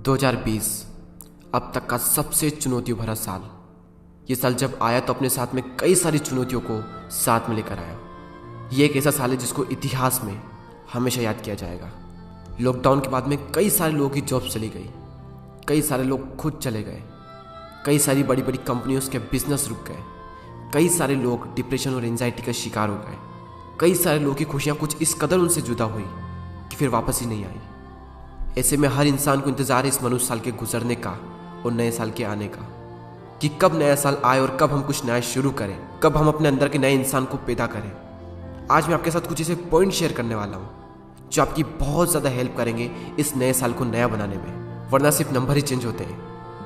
2020 अब तक का सबसे चुनौतियों भरा साल। ये साल जब आया तो अपने साथ में कई सारी चुनौतियों को साथ में लेकर आया। ये एक ऐसा साल है जिसको इतिहास में हमेशा याद किया जाएगा। लॉकडाउन के बाद में कई सारे लोगों की जॉब चली गई, कई सारे लोग खुद चले गए, कई सारी बड़ी बड़ी कंपनियों के बिजनेस रुक गए, कई सारे लोग डिप्रेशन और एंजाइटी का शिकार हो गए, कई सारे लोगों की खुशियाँ कुछ इस कदर उनसे जुदा हुई कि फिर वापस ही नहीं आई। ऐसे में हर इंसान को इंतजार है इस मनुष्य साल के गुजरने का और नए साल के आने का, कि कब नया साल आए और कब हम कुछ नया शुरू करें, कब हम अपने अंदर के नए इंसान को पैदा करें। आज मैं आपके साथ कुछ ऐसे पॉइंट शेयर करने वाला हूँ जो आपकी बहुत ज़्यादा हेल्प करेंगे इस नए साल को नया बनाने में। वरना सिर्फ नंबर ही चेंज होते हैं,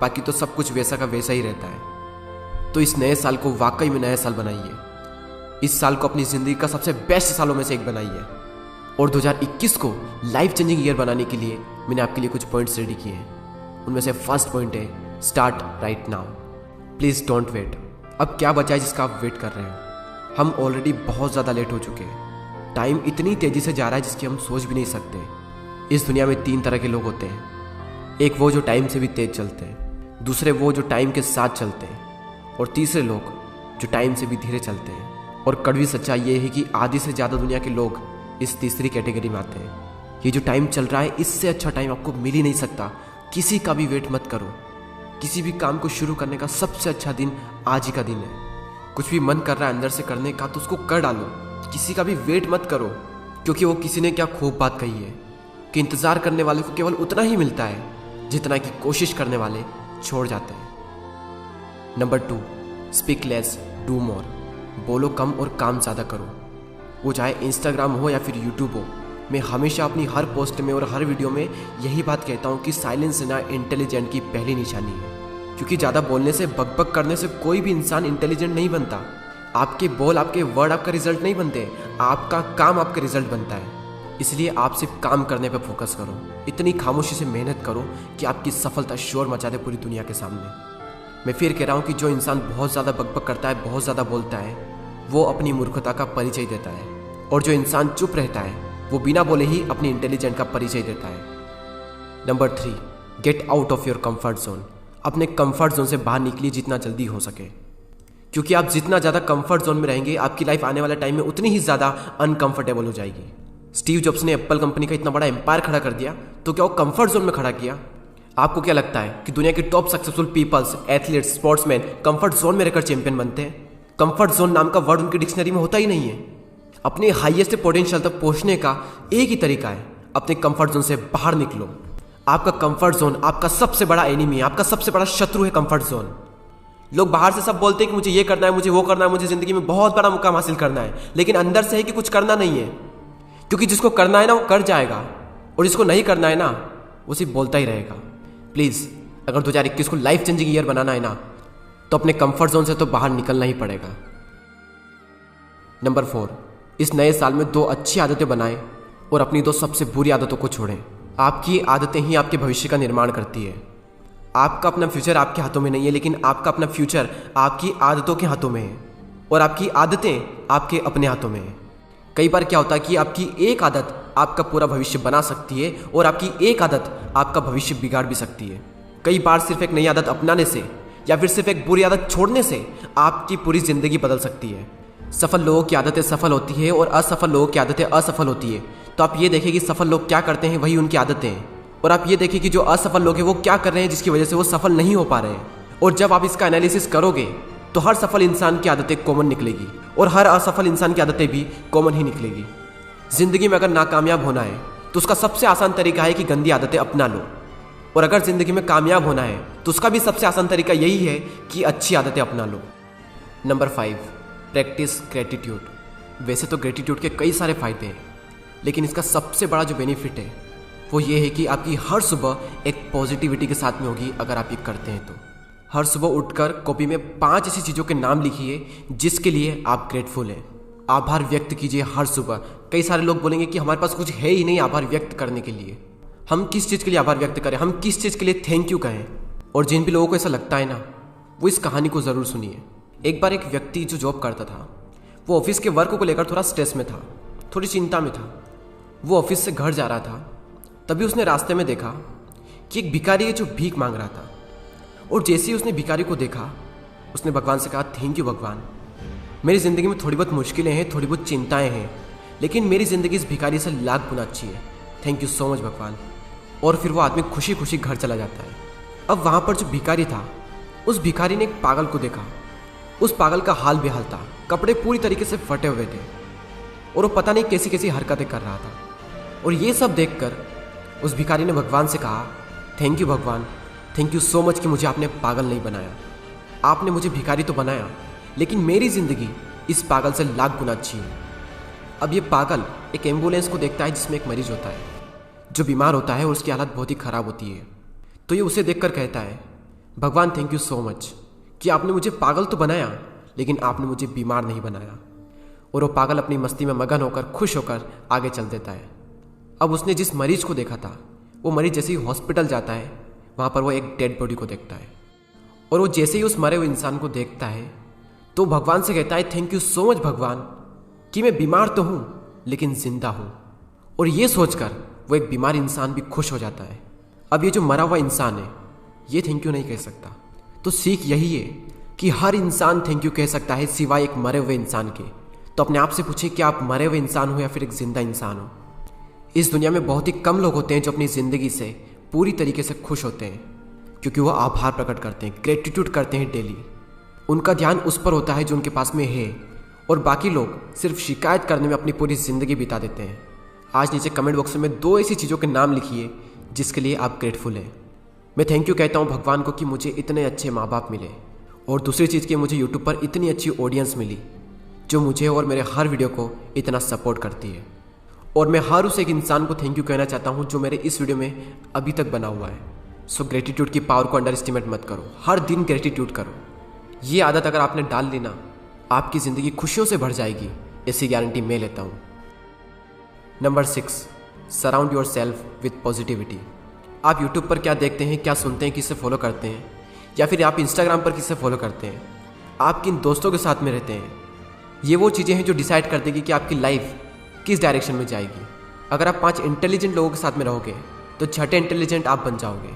बाकी तो सब कुछ वैसा का वैसा ही रहता है। तो इस नए साल को वाकई में नया साल बनाइए। इस साल को अपनी ज़िंदगी का सबसे बेस्ट सालों में से एक बनाइए। और 2021 को लाइफ चेंजिंग ईयर बनाने के लिए मैंने आपके लिए कुछ पॉइंट्स रेडी किए हैं। उनमें से फर्स्ट पॉइंट है start right now. Please don't wait. अब क्या बचा है जिसका आप वेट कर रहे हो? हम ऑलरेडी बहुत ज़्यादा लेट हो चुके हैं। टाइम इतनी तेज़ी से जा रहा है जिसकी हम सोच भी नहीं सकते। इस दुनिया में 3 तरह के लोग होते हैं। एक वो जो टाइम से भी तेज चलते हैं, दूसरे वो जो टाइम के साथ चलते हैं, और तीसरे लोग जो टाइम से भी धीरे चलते हैं। और कड़वी सच्चाई ये है कि आधी से ज़्यादा दुनिया के लोग इस तीसरी कैटेगरी में आते हैं। ये जो टाइम चल रहा है इससे अच्छा टाइम आपको मिल ही नहीं सकता। किसी का भी वेट मत करो। किसी भी काम को शुरू करने का सबसे अच्छा दिन आज ही का दिन है। कुछ भी मन कर रहा है अंदर से करने का तो उसको कर डालो। किसी का भी वेट मत करो, क्योंकि वो किसी ने क्या खूब बात कही है कि इंतज़ार करने वाले को केवल उतना ही मिलता है जितना कि कोशिश करने वाले छोड़ जाते हैं। Number 2, speak less do more. बोलो कम और काम ज़्यादा करो। वो चाहे इंस्टाग्राम हो या फिर यूट्यूब हो। मैं हमेशा अपनी हर पोस्ट में और हर वीडियो में यही बात कहता हूँ कि साइलेंस ना इंटेलिजेंट की पहली निशानी है। क्योंकि ज़्यादा बोलने से, बकबक करने से कोई भी इंसान इंटेलिजेंट नहीं बनता। आपके बोल, आपके वर्ड आपका रिजल्ट नहीं बनते, आपका काम आपका रिजल्ट बनता है। इसलिए आप सिर्फ काम करने पर फोकस करो। इतनी खामोशी से मेहनत करो कि आपकी सफलता शोर मचा दे पूरी दुनिया के सामने। मैं फिर कह रहा हूँ कि जो इंसान बहुत ज़्यादा बकबक करता है, बहुत ज़्यादा बोलता है, वो अपनी मूर्खता का परिचय देता है। और जो इंसान चुप रहता है वो बिना बोले ही अपनी इंटेलिजेंट का परिचय देता है। Number 3, get out of your comfort zone. अपने कंफर्ट जोन से बाहर निकलिए जितना जल्दी हो सके, क्योंकि आप जितना ज़्यादा कंफर्ट जोन में रहेंगे आपकी लाइफ आने वाले टाइम में उतनी ही ज़्यादा अनकंफर्टेबल हो जाएगी। स्टीव जॉब्स ने एप्पल कंपनी का इतना बड़ा एम्पायर खड़ा कर दिया तो क्या वो कंफर्ट जोन में खड़ा किया? आपको क्या लगता है कि दुनिया के top successful peoples, athletes, sportsman comfort zone में रहकर चैंपियन बनते हैं? कंफर्ट जोन नाम का वर्ड उनकी डिक्शनरी में होता ही नहीं है। अपने हाईएस्ट पोटेंशियल तक पहुंचने का एक ही तरीका है, अपने कंफर्ट जोन से बाहर निकलो। आपका कंफर्ट जोन आपका सबसे बड़ा एनिमी है, आपका सबसे बड़ा शत्रु है कंफर्ट जोन। लोग बाहर से सब बोलते हैं कि मुझे ये करना है, मुझे वो करना है, मुझे जिंदगी में बहुत बड़ा मुकाम हासिल करना है, लेकिन अंदर से है कि कुछ करना नहीं है। क्योंकि जिसको करना है ना वो कर जाएगा, और जिसको नहीं करना है ना वो सिर्फ बोलता ही रहेगा। प्लीज़, अगर 2021 को लाइफ चेंजिंग ईयर बनाना है ना तो अपने कंफर्ट जोन से तो बाहर निकलना ही पड़ेगा। नंबर 4, इस नए साल में 2 अच्छी आदतें बनाएं और अपनी 2 सबसे बुरी आदतों को छोड़ें। आपकी आदतें ही आपके भविष्य का निर्माण करती है। आपका अपना फ्यूचर आपके हाथों में नहीं है, लेकिन आपका अपना फ्यूचर आपकी आदतों के हाथों में है, और आपकी आदतें आपके अपने हाथों में है। कई बार क्या होता है कि आपकी एक आदत आपका पूरा भविष्य बना सकती है और आपकी एक आदत आपका भविष्य बिगाड़ भी सकती है। कई बार सिर्फ एक नई आदत अपनाने से या फिर सिर्फ एक बुरी आदत छोड़ने से आपकी पूरी जिंदगी बदल सकती है। सफल लोगों की आदतें सफल होती है और असफल लोगों की आदतें असफल होती है। तो आप ये देखें कि सफल लोग क्या करते हैं, वही उनकी आदतें हैं, और आप ये देखें कि जो असफल लोग हैं वो क्या कर रहे हैं जिसकी वजह से वो सफल नहीं हो पा रहे हैं। और जब आप इसका एनालिसिस करोगे तो हर सफल इंसान की आदतें कॉमन निकलेगी और हर असफल इंसान की आदतें भी कॉमन ही निकलेगी। जिंदगी में अगर नाकामयाब होना है तो उसका सबसे आसान तरीका है कि गंदी आदतें अपना लो, और अगर जिंदगी में कामयाब होना है तो उसका भी सबसे आसान तरीका यही है कि अच्छी आदतें अपना लो। Number 5, practice gratitude. वैसे तो ग्रेटिट्यूड के कई सारे फ़ायदे हैं, लेकिन इसका सबसे बड़ा जो बेनिफिट है वो ये है कि आपकी हर सुबह एक पॉजिटिविटी के साथ में होगी। अगर आप ये करते हैं तो हर सुबह उठकर कॉपी में 5 ऐसी चीज़ों के नाम लिखिए जिसके लिए आप ग्रेटफुल हैं। आभार व्यक्त कीजिए हर सुबह। कई सारे लोग बोलेंगे कि हमारे पास कुछ है ही नहीं आभार व्यक्त करने के लिए। हम किस चीज़ के लिए आभार व्यक्त करें, हम किस चीज़ के लिए थैंक यू कहें? और जिन भी लोगों को ऐसा लगता है ना वो इस कहानी को ज़रूर सुनिए। एक बार एक व्यक्ति जो जॉब करता था वो ऑफिस के वर्क को लेकर थोड़ा स्ट्रेस में था, थोड़ी चिंता में था। वो ऑफिस से घर जा रहा था, तभी उसने रास्ते में देखा कि एक भिखारी है जो भीख मांग रहा था। और जैसे ही उसने भिखारी को देखा, उसने भगवान से कहा, थैंक यू भगवान, मेरी ज़िंदगी में थोड़ी बहुत मुश्किलें हैं, थोड़ी बहुत चिंताएं हैं, लेकिन मेरी ज़िंदगी इस भिखारी से लाख गुना अच्छी है। थैंक यू सो मच भगवान। और फिर वो आदमी खुशी खुशी घर चला जाता है। अब वहाँ पर जो भिखारी था, उस भिखारी ने एक पागल को देखा। उस पागल का हाल बेहाल था, कपड़े पूरी तरीके से फटे हुए थे और वो पता नहीं कैसी कैसी हरकतें कर रहा था। और ये सब देखकर उस भिखारी ने भगवान से कहा, थैंक यू भगवान, थैंक यू सो मच कि मुझे आपने पागल नहीं बनाया। आपने मुझे भिखारी तो बनाया, लेकिन मेरी ज़िंदगी इस पागल से लाख गुना अच्छी है। अब ये पागल एक एम्बुलेंस को देखता है जिसमें एक मरीज होता है जो बीमार होता है और उसकी हालत बहुत ही ख़राब होती है। तो ये उसे देखकर कहता है, भगवान थैंक यू सो मच कि आपने मुझे पागल तो बनाया, लेकिन आपने मुझे बीमार नहीं बनाया। और वो पागल अपनी मस्ती में मगन होकर खुश होकर आगे चल देता है। अब उसने जिस मरीज को देखा था, वो मरीज जैसे ही हॉस्पिटल जाता है, वहाँ पर वो एक डेड बॉडी को देखता है। और वो जैसे ही उस मरे हुए इंसान को देखता है तो भगवान से कहता है, थैंक यू सो मच भगवान कि मैं बीमार तो हूँ लेकिन जिंदा हूँ। और ये सोचकर वो एक बीमार इंसान भी खुश हो जाता है। अब ये जो मरा हुआ इंसान है, ये थैंक यू नहीं कह सकता। तो सीख यही है कि हर इंसान थैंक यू कह सकता है सिवाय एक मरे हुए इंसान के। तो अपने आप से पूछिए कि आप मरे हुए इंसान हो या फिर एक जिंदा इंसान हो। इस दुनिया में बहुत ही कम लोग होते हैं जो अपनी ज़िंदगी से पूरी तरीके से खुश होते हैं, क्योंकि वो आभार प्रकट करते हैं, ग्रेटिट्यूड करते हैं डेली। उनका ध्यान उस पर होता है जो उनके पास में है, और बाकी लोग सिर्फ शिकायत करने में अपनी पूरी ज़िंदगी बिता देते हैं। आज नीचे कमेंट बॉक्स में 2 ऐसी चीज़ों के नाम लिखिए जिसके लिए आप ग्रेटफुल हैं। मैं थैंक यू कहता हूँ भगवान को कि मुझे इतने अच्छे माँ बाप मिले, और दूसरी चीज़ कि मुझे यूट्यूब पर इतनी अच्छी ऑडियंस मिली जो मुझे और मेरे हर वीडियो को इतना सपोर्ट करती है। और मैं हर उस एक इंसान को थैंक यू कहना चाहता हूँ जो मेरे इस वीडियो में अभी तक बना हुआ है। सो ग्रेटिट्यूड की पावर को अंडर एस्टिमेट मत करो, हर दिन ग्रेटिट्यूड करो। ये आदत अगर आपने डाल ली ना, आपकी ज़िंदगी खुशियों से भर जाएगी, ऐसी गारंटी मैं लेता हूँ। Number 6, surround your self with positivity. आप यूट्यूब पर क्या देखते हैं, क्या सुनते हैं, किससे फॉलो करते हैं, या फिर आप इंस्टाग्राम पर किससे फॉलो करते हैं, आप किन दोस्तों के साथ में रहते हैं, ये वो चीज़ें हैं जो डिसाइड कर देगी कि आपकी लाइफ किस डायरेक्शन में जाएगी। अगर आप 5 इंटेलिजेंट लोगों के साथ में रहोगे तो 6ठे इंटेलिजेंट आप बन जाओगे,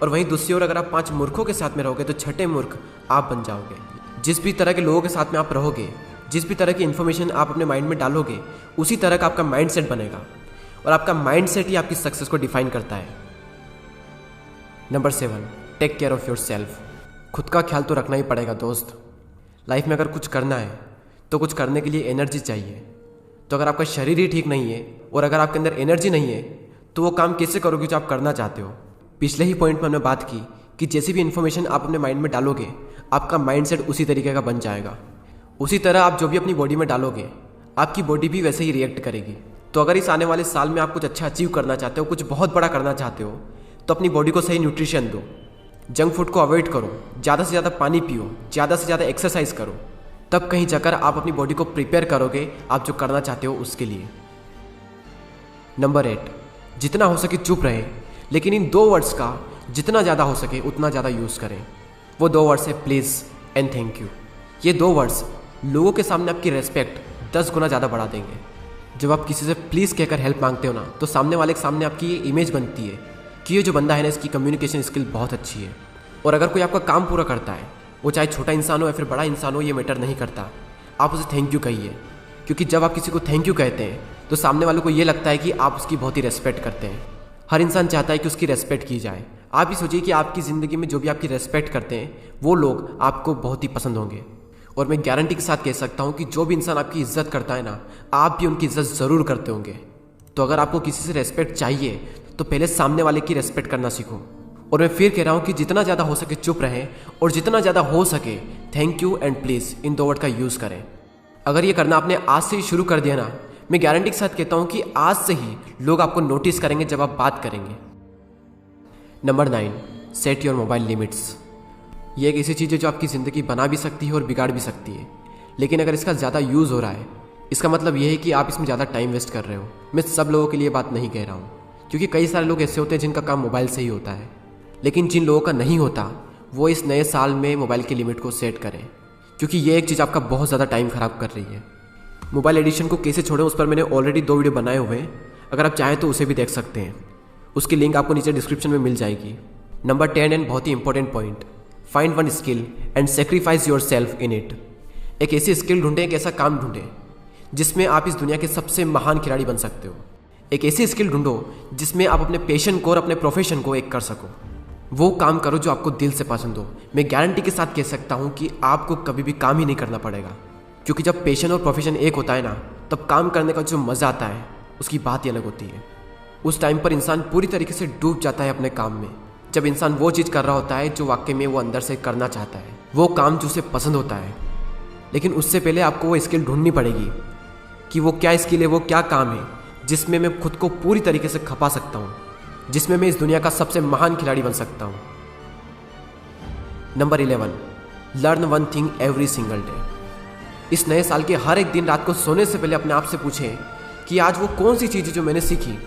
और वहीं दूसरी ओर अगर आप 5 मूर्खों के साथ में रहोगे तो 6ठे मूर्ख आप बन जाओगे। जिस भी तरह के लोगों के साथ में आप रहोगे, जिस भी तरह की इन्फॉर्मेशन आप अपने माइंड में डालोगे, उसी तरह का आपका माइंड सेट बनेगा, और आपका माइंड सेट ही आपकी सक्सेस को डिफाइन करता है। Number 7, take care of your self. खुद का ख्याल तो रखना ही पड़ेगा दोस्त। लाइफ में अगर कुछ करना है तो कुछ करने के लिए एनर्जी चाहिए। तो अगर आपका शरीर ही ठीक नहीं है और अगर आपके अंदर एनर्जी नहीं है तो वो काम कैसे करोगे जो आप करना चाहते हो। पिछले ही पॉइंट में हमने बात की कि जैसी भी इन्फॉर्मेशन आप अपने माइंड में डालोगे, आपका माइंडसेट उसी तरीके का बन जाएगा। उसी तरह आप जो भी अपनी बॉडी में डालोगे, आपकी बॉडी भी वैसे ही रिएक्ट करेगी। तो अगर इस आने वाले साल में आप कुछ अच्छा अचीव करना चाहते हो, कुछ बहुत बड़ा करना चाहते हो, तो अपनी बॉडी को सही न्यूट्रिशन दो, जंक फूड को अवॉइड करो, ज़्यादा से ज़्यादा पानी पियो, ज़्यादा से ज़्यादा एक्सरसाइज करो। तब कहीं जाकर आप अपनी बॉडी को प्रिपेयर करोगे आप जो करना चाहते हो उसके लिए। नंबर 8, जितना हो सके चुप रहे, लेकिन इन 2 वर्ड्स का जितना ज़्यादा हो सके उतना ज़्यादा यूज़ करें। वो 2 वर्ड्स है प्लीज़ एंड थैंक यू। ये 2 वर्ड्स लोगों के सामने आपकी रेस्पेक्ट 10 गुना ज़्यादा बढ़ा देंगे। जब आप किसी से प्लीज़ कहकर हेल्प मांगते हो ना, तो सामने वाले के सामने आपकी ये इमेज बनती है कि ये जो बंदा है ना, इसकी कम्युनिकेशन स्किल बहुत अच्छी है। और अगर कोई आपका काम पूरा करता है, वो चाहे छोटा इंसान हो या फिर बड़ा इंसान हो, ये मैटर नहीं करता, आप उसे थैंक यू कहिए। क्योंकि जब आप किसी को थैंक यू कहते हैं तो सामने वाले को ये लगता है कि आप उसकी बहुत ही रेस्पेक्ट करते हैं। हर इंसान चाहता है कि उसकी रेस्पेक्ट की जाए। आप ही सोचिए कि आपकी ज़िंदगी में जो भी आपकी रेस्पेक्ट करते हैं वो लोग आपको बहुत ही पसंद होंगे। और मैं गारंटी के साथ कह सकता हूँ कि जो भी इंसान आपकी इज्जत करता है ना, आप भी उनकी इज्जत ज़रूर करते होंगे। तो अगर आपको किसी से रेस्पेक्ट चाहिए तो पहले सामने वाले की रेस्पेक्ट करना सीखो। और मैं फिर कह रहा हूँ कि जितना ज़्यादा हो सके चुप रहें, और जितना ज़्यादा हो सके thank you and please in 2 word का यूज़ करें। अगर ये करना आपने आज से ही शुरू कर दिया ना, मैं गारंटी के साथ कहता हूँ कि आज से ही लोग आपको नोटिस करेंगे जब आप बात करेंगे। Number 9, set your mobile limits. ये एक ऐसी चीज़ है जो आपकी ज़िंदगी बना भी सकती है और बिगाड़ भी सकती है। लेकिन अगर इसका ज़्यादा यूज़ हो रहा है, इसका मतलब ये है कि आप इसमें ज़्यादा टाइम वेस्ट कर रहे हो। मैं सब लोगों के लिए बात नहीं कह रहा हूँ, क्योंकि कई सारे लोग ऐसे होते हैं जिनका काम मोबाइल से ही होता है। लेकिन जिन लोगों का नहीं होता, वो इस नए साल में मोबाइल की लिमिट को सेट करें, क्योंकि ये एक चीज़ आपका बहुत ज़्यादा टाइम ख़राब कर रही है। मोबाइल एडिक्शन को कैसे छोड़ें, उस पर मैंने ऑलरेडी 2 वीडियो बनाए हुए हैं, अगर आप चाहें तो उसे भी देख सकते हैं। उसकी लिंक आपको नीचे डिस्क्रिप्शन में मिल जाएगी। नंबर 10 एंड बहुत ही important point, find one skill and sacrifice yourself in it. एक ऐसी स्किल ढूंढें, एक ऐसा काम ढूंढें जिसमें आप इस दुनिया के सबसे महान खिलाड़ी बन सकते हो। एक ऐसी स्किल ढूंढो जिसमें आप अपने पैशन को और अपने प्रोफेशन को एक कर सको। वो काम करो जो आपको दिल से पसंद हो। मैं गारंटी के साथ कह सकता हूँ कि आपको कभी भी काम ही नहीं करना पड़ेगा, क्योंकि जब पैशन और प्रोफेशन एक होता है ना, तब काम करने का जो मज़ा आता है उसकी बात ही अलग होती है। उस टाइम पर इंसान पूरी तरीके से डूब जाता है अपने काम में, जब इंसान वो चीज़ कर रहा होता है जो वाकई में वो अंदर से करना चाहता है, वो काम जो उसे पसंद होता है। लेकिन उससे पहले आपको वो स्किल ढूंढनी पड़ेगी कि वो क्या स्किल है, वो क्या काम है जिसमें मैं खुद को पूरी तरीके से खपा सकता हूँ, जिसमें मैं इस दुनिया का सबसे महान खिलाड़ी बन सकता हूँ। Number 11, learn one thing every single day. इस नए साल के हर एक दिन रात को सोने से पहले अपने आप से पूछें कि आज वो कौन सी चीज़ है जो मैंने सीखी,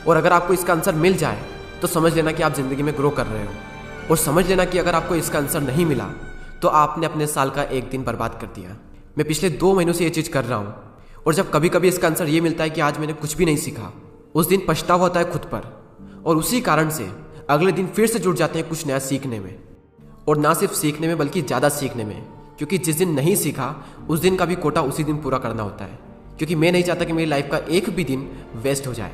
और अगर आपको इसका आंसर मिल जाए तो समझ लेना कि आप ज़िंदगी में ग्रो कर रहे हो, और समझ लेना कि अगर आपको इसका आंसर नहीं मिला तो आपने अपने साल का एक दिन बर्बाद कर दिया। मैं पिछले 2 महीनों से ये चीज़ कर रहा हूँ, और जब कभी कभी इसका आंसर ये मिलता है कि आज मैंने कुछ भी नहीं सीखा, उस दिन पछतावा होता है खुद पर, और उसी कारण से अगले दिन फिर से जुट जाते हैं कुछ नया सीखने में। और ना सिर्फ सीखने में बल्कि ज़्यादा सीखने में, क्योंकि जिस दिन नहीं सीखा उस दिन का भी कोटा उसी दिन पूरा करना होता है। क्योंकि मैं नहीं चाहता कि मेरी लाइफ का एक भी दिन वेस्ट हो जाए।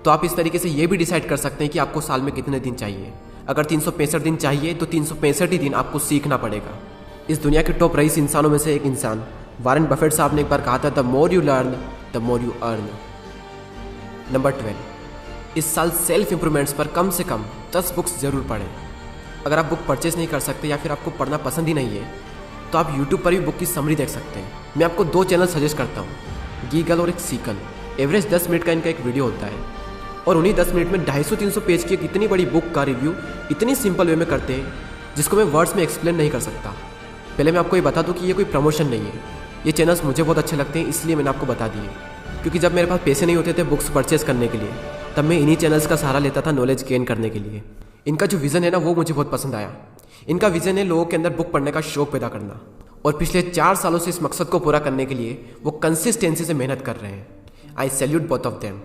तो आप इस तरीके से ये भी डिसाइड कर सकते हैं कि आपको साल में कितने दिन चाहिए। अगर 365 दिन चाहिए तो 365 ही दिन आपको सीखना पड़ेगा। इस दुनिया के टॉप रईस इंसानों में से एक इंसान वॉरेन बफेट साहब ने एक बार कहा था, the more you learn the more you earn. Number 12, इस साल सेल्फ इंप्रूवमेंट्स पर कम से कम 10 बुक्स जरूर पढ़ें। अगर आप बुक परचेस नहीं कर सकते या फिर आपको पढ़ना पसंद ही नहीं है तो आप यूट्यूब पर भी बुक की समरी देख सकते हैं। मैं आपको 2 चैनल सजेस्ट करता हूँ, गीगल और एक सीकल। एवरेज 10 मिनट का इनका एक वीडियो होता है, और उन्हीं 10 मिनट में 250-300 पेज की एक इतनी बड़ी बुक का रिव्यू इतनी सिंपल वे में करते हैं जिसको मैं वर्ड्स में एक्सप्लेन नहीं कर सकता। पहले मैं आपको ये बता दूँ कि ये कोई प्रमोशन नहीं है, ये चैनल्स मुझे बहुत अच्छे लगते हैं, इसलिए मैंने आपको बता दिए। क्योंकि जब मेरे पास पैसे नहीं होते थे बुक्स परचेस करने के लिए, तब मैं इन्हीं चैनल्स का सहारा लेता था नॉलेज गेन करने के लिए। इनका जो विज़न है ना, वो मुझे बहुत पसंद आया। इनका विज़न है लोगों के अंदर बुक पढ़ने का शौक पैदा करना, और पिछले 4 सालों से इस मकसद को पूरा करने के लिए वो कंसिस्टेंसी से मेहनत कर रहे हैं। आई salute both of them.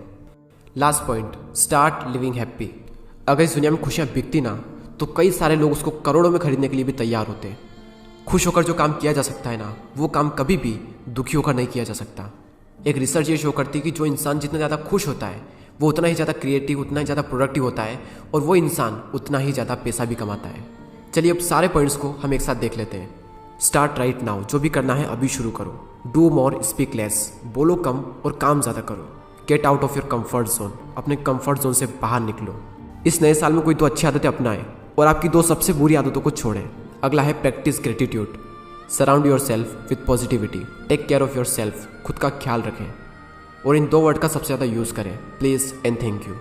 Last point, start living happy. अगर इस दुनिया में खुशियाँ बिकती ना, तो कई सारे लोग उसको करोड़ों में खरीदने के लिए भी तैयार होते हैं। खुश होकर जो काम किया जा सकता है ना, वो काम कभी भी दुखी होकर नहीं किया जा सकता। एक रिसर्च ये शो करती है कि जो इंसान जितना ज़्यादा खुश होता है वो उतना ही ज़्यादा क्रिएटिव, उतना ही ज़्यादा प्रोडक्टिव होता है, और वो इंसान उतना ही ज़्यादा पैसा भी कमाता है। चलिए अब सारे पॉइंट्स को हम एक साथ देख लेते हैं। स्टार्ट राइट नाउ, जो भी करना है अभी शुरू करो। डू मोर स्पीक लेस, बोलो कम और काम ज़्यादा करो। Get out of your comfort zone, अपने कंफर्ट जोन से बाहर निकलो। इस नए साल में कोई 2 अच्छी आदतें अपनाएं और आपकी 2 सबसे बुरी आदतों को छोड़ें। अगला है practise gratitude. Surround your self with positivity. Take care of your self, खुद का ख्याल रखें। और इन 2 वर्ड का सबसे ज़्यादा यूज़ करें, प्लीज़ एंड थैंक यू।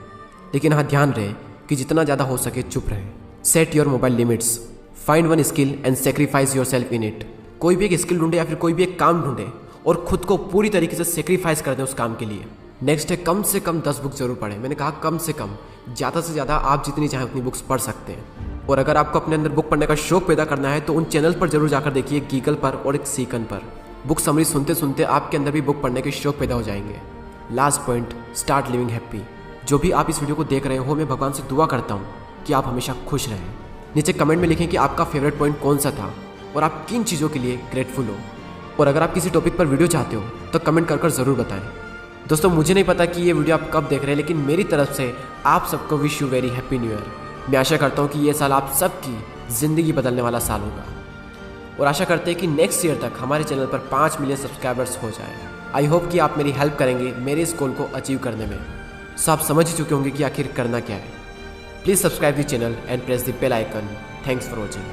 लेकिन हाँ, ध्यान रहे कि जितना ज़्यादा हो सके चुप रहें। Set your mobile limits. Find one skill and sacrifice yourself in it. कोई भी एक स्किल ढूंढे या फिर कोई भी एक काम ढूंढे और खुद को पूरी तरीके से सेक्रीफाइस कर दें उस काम के लिए। नेक्स्ट है कम से कम 10 बुक जरूर पढ़ें। मैंने कहा कम से कम, ज़्यादा से ज़्यादा आप जितनी चाहें उतनी बुक्स पढ़ सकते हैं। और अगर आपको अपने अंदर बुक पढ़ने का शौक पैदा करना है तो उन चैनल पर जरूर जाकर देखिए, गीगल पर और एक सीकन पर। बुक समरी सुनते सुनते आपके अंदर भी बुक पढ़ने के शौक पैदा हो जाएंगे। Last point, start living happy. जो भी आप इस वीडियो को देख रहे हो, मैं भगवान से दुआ करता हूँ कि आप हमेशा खुश रहें। नीचे कमेंट में लिखें कि आपका फेवरेट पॉइंट कौन सा था और आप किन चीज़ों के लिए ग्रेटफुल हो। और अगर आप किसी टॉपिक पर वीडियो चाहते हो तो कमेंट कर ज़रूर बताएं। दोस्तों, मुझे नहीं पता कि ये वीडियो आप कब देख रहे हैं, लेकिन मेरी तरफ से आप सबको wish you very happy new year. मैं आशा करता हूँ कि ये साल आप सबकी ज़िंदगी बदलने वाला साल होगा, और आशा करते हैं कि नेक्स्ट ईयर तक हमारे चैनल पर 5 मिलियन सब्सक्राइबर्स हो जाए। आई होप कि आप मेरी हेल्प करेंगे मेरे इस गोल को अचीव करने में। सो आप समझ ही चुके होंगे कि आखिर करना क्या है। Please subscribe the channel and press the bell icon. Thanks for watching.